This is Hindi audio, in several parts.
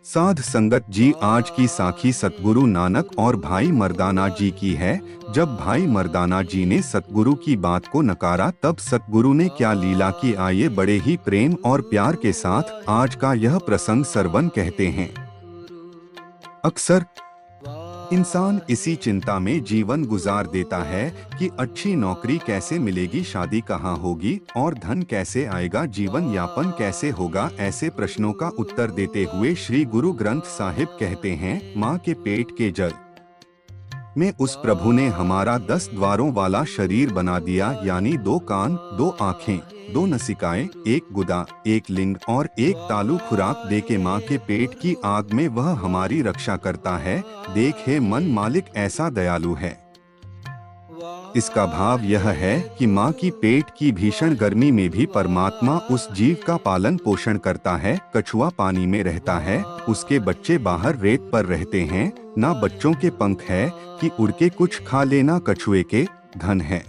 साध संगत जी, आज की साखी सतगुरु नानक और भाई मर्दाना जी की है। जब भाई मर्दाना जी ने सतगुरु की बात को नकारा, तब सतगुरु ने क्या लीला की, आइए बड़े ही प्रेम और प्यार के साथ आज का यह प्रसंग श्रवण कहते हैं। अक्सर इंसान इसी चिंता में जीवन गुजार देता है कि अच्छी नौकरी कैसे मिलेगी, शादी कहाँ होगी और धन कैसे आएगा, जीवन यापन कैसे होगा। ऐसे प्रश्नों का उत्तर देते हुए श्री गुरु ग्रंथ साहिब कहते हैं, माँ के पेट के जल में उस प्रभु ने हमारा 10 द्वारों वाला शरीर बना दिया, यानी 2 कान, 2 आँखें, 2 नसिकाएं, 1 गुदा, 1 लिंग और 1 तालु खुराक दे के माँ के पेट की आग में वह हमारी रक्षा करता है। देख हे मन, मालिक ऐसा दयालु है। इसका भाव यह है कि माँ की पेट की भीषण गर्मी में भी परमात्मा उस जीव का पालन पोषण करता है। कछुआ पानी में रहता है, उसके बच्चे बाहर रेत पर रहते हैं। ना बच्चों के पंख है कि उड़ के कुछ खा लेना कछुए के धन है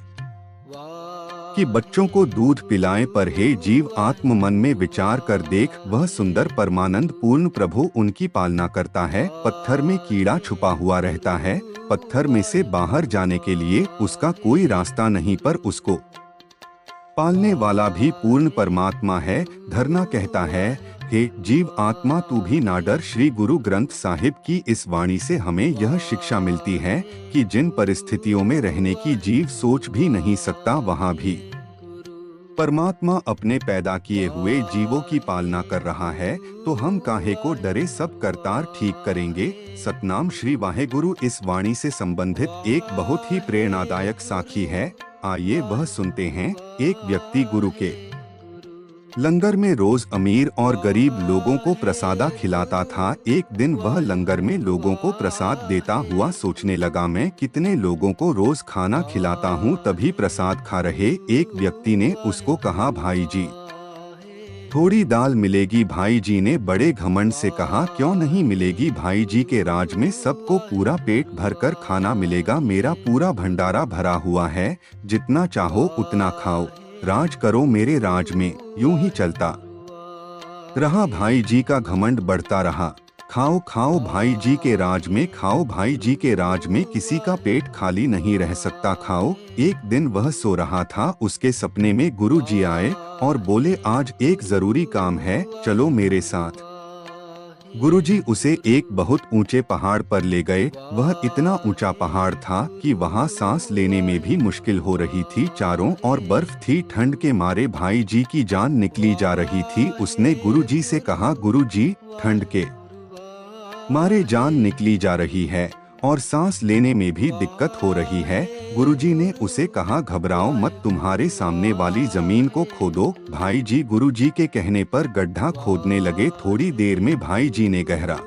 कि बच्चों को दूध पिलाएं, पर हे जीव आत्म मन में विचार कर देख, वह सुंदर परमानंद पूर्ण प्रभु उनकी पालना करता है। पत्थर में कीड़ा छुपा हुआ रहता है, पत्थर में से बाहर जाने के लिए उसका कोई रास्ता नहीं, पर उसको पालने वाला भी पूर्ण परमात्मा है। धरना कहता है, हे जीव आत्मा तू भी ना डर। श्री गुरु ग्रंथ साहिब की इस वाणी से हमें यह शिक्षा मिलती है कि जिन परिस्थितियों में रहने की जीव सोच भी नहीं सकता, वहाँ भी परमात्मा अपने पैदा किए हुए जीवों की पालना कर रहा है। तो हम काहे को डरे, सब करतार ठीक करेंगे। सतनाम श्री वाहेगुरु। इस वाणी से संबंधित एक बहुत ही प्रेरणादायक साखी है, आइए वह सुनते हैं। एक व्यक्ति गुरु के लंगर में रोज अमीर और गरीब लोगों को प्रसादा खिलाता था। एक दिन वह लंगर में लोगों को प्रसाद देता हुआ सोचने लगा, मैं कितने लोगों को रोज खाना खिलाता हूँ, तभी प्रसाद खा रहे। एक व्यक्ति ने उसको कहा, भाई जी थोड़ी दाल मिलेगी। भाई जी ने बड़े घमंड से कहा, क्यों नहीं मिलेगी, भाई जी के राज में सबको पूरा पेट भरकर खाना मिलेगा। मेरा पूरा भंडारा भरा हुआ है, जितना चाहो उतना खाओ, राज करो मेरे राज में। यूं ही चलता रहा, भाई जी का घमंड बढ़ता रहा। खाओ खाओ भाई जी के राज में, खाओ भाई जी के राज में, किसी का पेट खाली नहीं रह सकता, खाओ। एक दिन वह सो रहा था, उसके सपने में गुरु जी आए और बोले, आज एक जरूरी काम है, चलो मेरे साथ। गुरुजी उसे एक बहुत ऊंचे पहाड़ पर ले गए। वह इतना ऊंचा पहाड़ था कि वहां सांस लेने में भी मुश्किल हो रही थी। चारों ओर बर्फ थी, ठंड के मारे भाई जी की जान निकली जा रही थी। उसने गुरुजी से कहा, गुरुजी ठंड के मारे जान निकली जा रही है और सांस लेने में भी दिक्कत हो रही है। गुरुजी ने उसे कहा, घबराओ मत, तुम्हारे सामने वाली जमीन को खोदो। भाई जी गुरुजी के कहने पर गड्ढा खोदने लगे। थोड़ी देर में भाई जी ने गहरा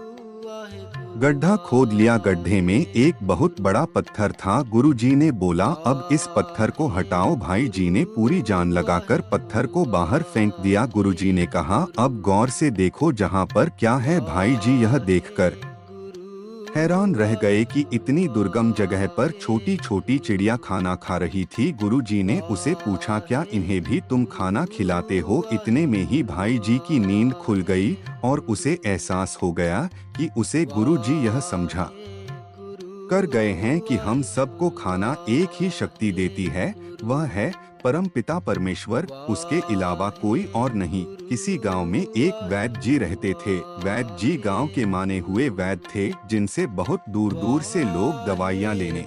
गड्ढा खोद लिया। गड्ढे में एक बहुत बड़ा पत्थर था। गुरुजी ने बोला, अब इस पत्थर को हटाओ। भाई जी ने पूरी जान लगाकर पत्थर को बाहर फेंक दिया। गुरुजी ने कहा, अब गौर से देखो जहाँ पर क्या है। भाई जी यह देखकर हैरान रह गए कि इतनी दुर्गम जगह पर छोटी छोटी चिड़िया खाना खा रही थी। गुरुजी ने उसे पूछा, क्या इन्हें भी तुम खाना खिलाते हो? इतने में ही भाई जी की नींद खुल गई और उसे एहसास हो गया कि उसे गुरुजी यह समझा कर गए हैं कि हम सबको खाना एक ही शक्ति देती है, वह है परम पिता परमेश्वर, उसके अलावा कोई और नहीं। किसी गांव में एक वैद्य जी रहते थे। वैद्य जी गांव के माने हुए वैद्य थे, जिनसे बहुत दूर दूर से लोग दवाइयां लेने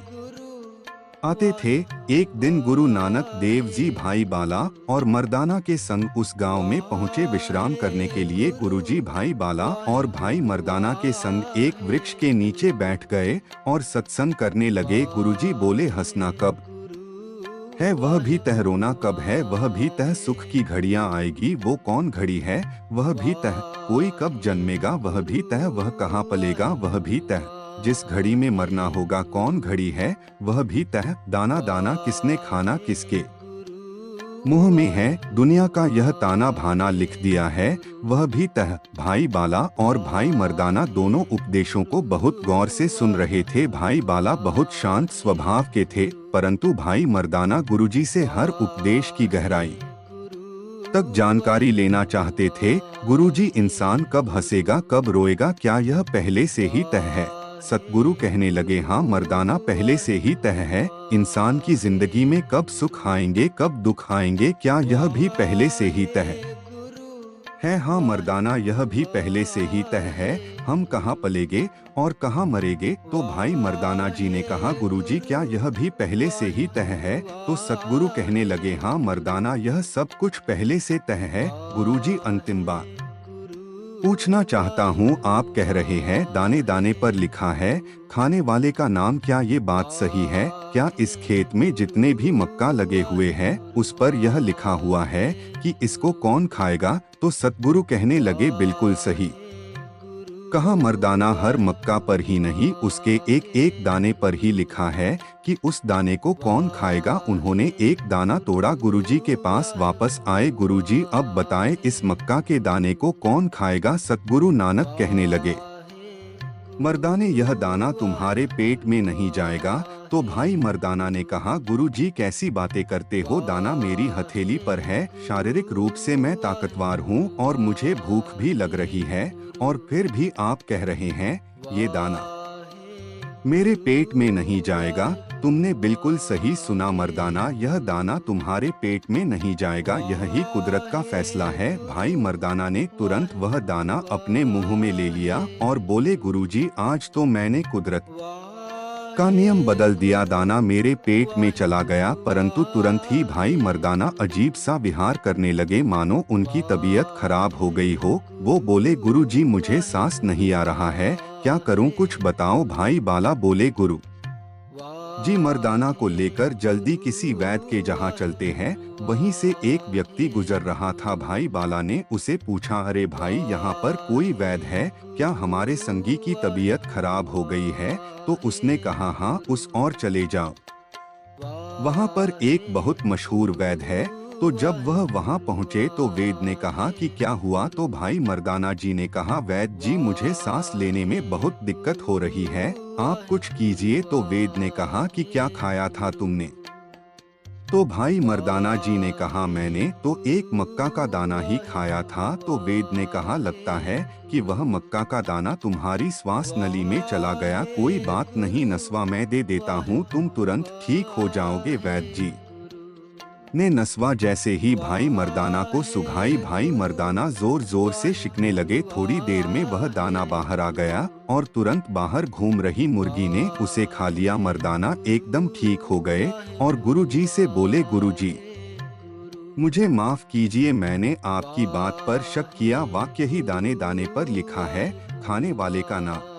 आते थे। एक दिन गुरु नानक देव जी भाई बाला और मर्दाना के संग उस गांव में पहुंचे विश्राम करने के लिए। गुरुजी भाई बाला और भाई मर्दाना के संग एक वृक्ष के नीचे बैठ गए और सत्संग करने लगे। गुरुजी बोले, हंसना कब है वह भी तह, रोना कब है वह भी तह, सुख की घड़ियां आएगी वो कौन घड़ी है वह भी तह, कोई कब जन्मेगा वह भी तह, वह कहाँ पलेगा वह भी तह, जिस घड़ी में मरना होगा कौन घड़ी है वह भी तह, दाना दाना किसने खाना किसके मुंह में है, दुनिया का यह ताना भाना लिख दिया है वह भी तह। भाई बाला और भाई मर्दाना दोनों उपदेशों को बहुत गौर से सुन रहे थे। भाई बाला बहुत शांत स्वभाव के थे, परंतु भाई मर्दाना गुरुजी से हर उपदेश की गहराई तक जानकारी लेना चाहते थे। गुरुजी, इंसान कब हंसेगा कब रोएगा, क्या यह पहले से ही तय है? सतगुरु कहने लगे, हाँ मर्दाना, पहले से ही तय है। इंसान की जिंदगी में कब सुख आएंगे कब दुख आएंगे, क्या यह भी पहले से ही तय है? हाँ मर्दाना, यह भी पहले से ही तय है। हम कहाँ पलेंगे और कहाँ मरेंगे? तो भाई मर्दाना जी ने कहा, गुरुजी क्या यह भी पहले से ही तय है? तो सतगुरु कहने लगे, हाँ मर्दाना, यह सब कुछ पहले से तय है। गुरुजी, अंतिम बात पूछना चाहता हूँ, आप कह रहे हैं दाने दाने पर लिखा है खाने वाले का नाम, क्या ये बात सही है? क्या इस खेत में जितने भी मक्का लगे हुए हैं उस पर यह लिखा हुआ है कि इसको कौन खाएगा? तो सतगुरु कहने लगे, बिल्कुल सही कहा मर्दाना, हर मक्का पर ही नहीं उसके एक एक दाने पर ही लिखा है कि उस दाने को कौन खाएगा। उन्होंने एक दाना तोड़ा, गुरुजी के पास वापस आए। गुरुजी, अब बताएं इस मक्का के दाने को कौन खाएगा? सतगुरु नानक कहने लगे, मर्दाने, यह दाना तुम्हारे पेट में नहीं जाएगा। तो भाई मर्दाना ने कहा, गुरुजी कैसी बातें करते हो? दाना मेरी हथेली पर है, शारीरिक रूप से मैं ताकतवर हूँ और मुझे भूख भी लग रही है, और फिर भी आप कह रहे हैं ये दाना मेरे पेट में नहीं जाएगा। तुमने बिल्कुल सही सुना मर्दाना, यह दाना तुम्हारे पेट में नहीं जाएगा, यह ही कुदरत का फैसला है। भाई मर्दाना ने तुरंत वह दाना अपने मुंह में ले लिया और बोले, गुरुजी आज तो मैंने कुदरत का नियम बदल दिया, दाना मेरे पेट में चला गया। परंतु तुरंत ही भाई मर्दाना अजीब सा विहार करने लगे, मानो उनकी तबीयत खराब हो गई हो। वो बोले, गुरुजी मुझे सांस नहीं आ रहा है, क्या करूं, कुछ बताओ। भाई बाला बोले, गुरु जी मर्दाना को लेकर जल्दी किसी वैद्य के जहाँ चलते हैं। वहीं से एक व्यक्ति गुजर रहा था। भाई बाला ने उसे पूछा, अरे भाई यहाँ पर कोई वैद्य है क्या? हमारे संगी की तबीयत खराब हो गई है। तो उसने कहा, हाँ उस और चले जाओ, वहाँ पर एक बहुत मशहूर वैद्य है। तो जब वह वहाँ पहुँचे तो वैद्य ने कहा कि क्या हुआ? तो भाई मर्दाना जी ने कहा, वैद्य जी मुझे सांस लेने में बहुत दिक्कत हो रही है, आप कुछ कीजिए। तो वैद्य ने कहा कि क्या खाया था तुमने? तो भाई मर्दाना जी ने कहा, मैंने तो एक मक्का का दाना ही खाया था। तो वैद्य ने कहा, लगता है कि वह मक्का का दाना तुम्हारी श्वास नली में चला गया। कोई बात नहीं, नस्वा मैं दे देता हूँ, तुम तुरंत ठीक हो जाओगे। वैद्य जी ने नस्वा जैसे ही भाई मर्दाना को सुघाई, भाई मर्दाना जोर जोर से छिकने लगे। थोड़ी देर में वह दाना बाहर आ गया और तुरंत बाहर घूम रही मुर्गी ने उसे खा लिया। मर्दाना एकदम ठीक हो गए और गुरुजी से बोले, गुरुजी मुझे माफ कीजिए, मैंने आपकी बात पर शक किया। वाक्य ही दाने दाने पर लिखा है खाने वाले का नाम।